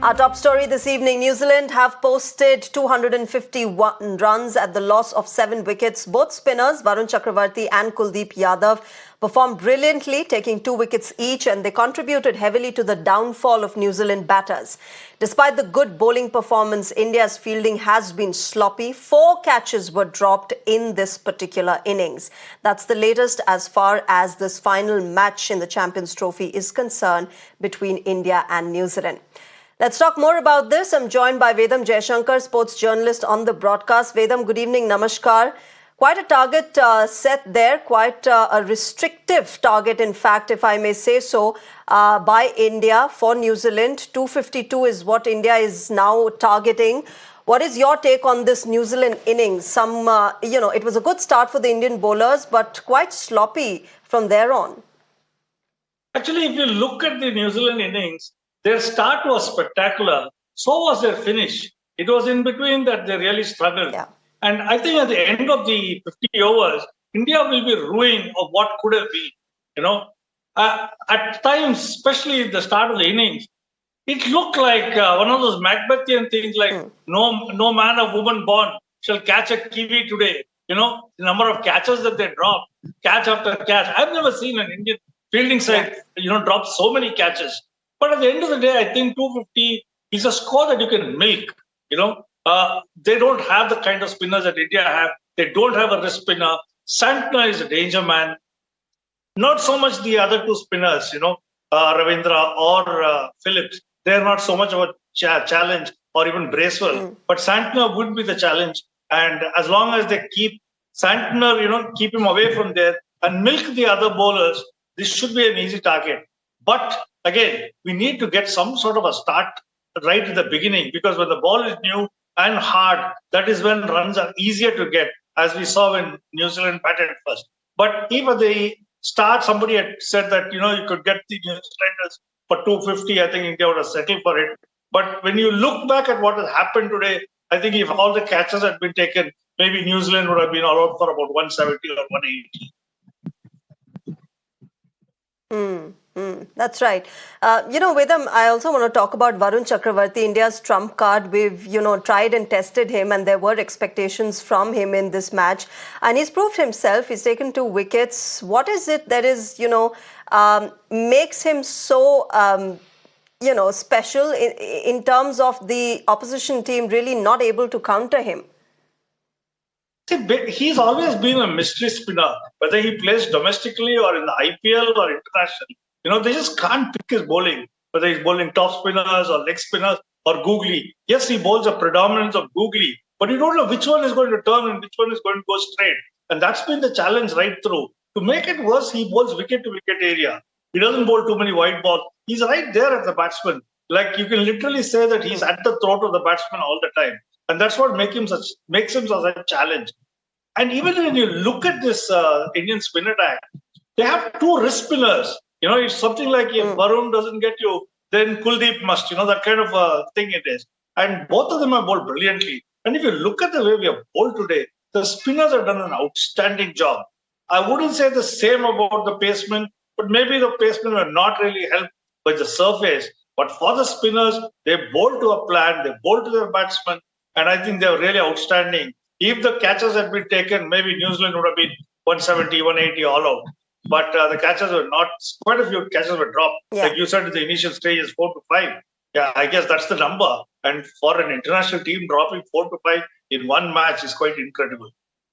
Our top story this evening, New Zealand have posted 251 runs at the loss of 7 wickets. Both spinners, Varun Chakravarti and Kuldeep Yadav, performed brilliantly, taking 2 wickets each, and they contributed heavily to the downfall of New Zealand batters. Despite the good bowling performance, India's fielding has been sloppy. 4 catches were dropped in this particular innings. That's the latest as far as this final match in the Champions Trophy is concerned between India and New Zealand. Let's talk more about this. I'm joined by Vedam Jaishankar, sports journalist on the broadcast. Vedam, good evening, namaskar. Quite a target set there, quite a restrictive target, in fact, if I may say so, by India for New Zealand. 252 is what India is now targeting. What is your take on this New Zealand innings? It was a good start for the Indian bowlers, but quite sloppy from there on. Actually, if you look at the New Zealand innings, their start was spectacular. So was their finish. It was in between that they really struggled. Yeah. And I think at the end of the 50 overs, India will be ruined of what could have been. At times, especially at the start of the innings, it looked like one of those Macbethian things like no man or woman born shall catch a Kiwi today. The number of catches that they drop, catch after catch. I've never seen an Indian fielding side, drop so many catches. But at the end of the day, I think 250 is a score that you can milk. They don't have the kind of spinners that India have. They don't have a wrist spinner. Santner is a danger man. Not so much the other 2 spinners, Ravindra or Phillips. They're not so much of a challenge or even Bracewell. But Santner would be the challenge. And as long as they keep Santner, keep him away from there and milk the other bowlers, this should be an easy target. But again, we need to get some sort of a start right at the beginning, because when the ball is new and hard, that is when runs are easier to get, as we saw when New Zealand batted first. But if at the start somebody had said that, you could get the New Zealanders for 250, I think India would have settled for it. But when you look back at what has happened today, I think if all the catches had been taken, maybe New Zealand would have been all out for about 170 or 180. That's right. Vedam, I also want to talk about Varun Chakravarti, India's trump card. We've, tried and tested him, and there were expectations from him in this match. And he's proved himself. He's taken 2 wickets. What is it that is, makes him so, special in terms of the opposition team really not able to counter him? He's always been a mystery spinner, whether he plays domestically or in the IPL or international. They just can't pick his bowling, whether he's bowling top spinners or leg spinners or googly. Yes, he bowls a predominance of googly, but you don't know which one is going to turn and which one is going to go straight. And that's been the challenge right through. To make it worse, he bowls wicket-to-wicket area. He doesn't bowl too many wide balls. He's right there at the batsman. Like, you can literally say that he's at the throat of the batsman all the time. And that's what makes him such a challenge. And even when you look at this Indian spin attack, they have 2 wrist spinners. It's something like if Varun doesn't get you, then Kuldeep must. That kind of a thing it is. And both of them have bowled brilliantly. And if you look at the way we have bowled today, the spinners have done an outstanding job. I wouldn't say the same about the pacemen, but maybe the pacemen were not really helped by the surface. But for the spinners, they bowled to a plan, they bowled to their batsmen, and I think they were really outstanding. If the catches had been taken, maybe New Zealand would have been 170, 180 all out. But the catches were not, quite a few catches were dropped. Yeah. Like you said, the initial stage is 4 to 5. Yeah, I guess that's the number. And for an international team, dropping 4 to 5 in one match is quite incredible.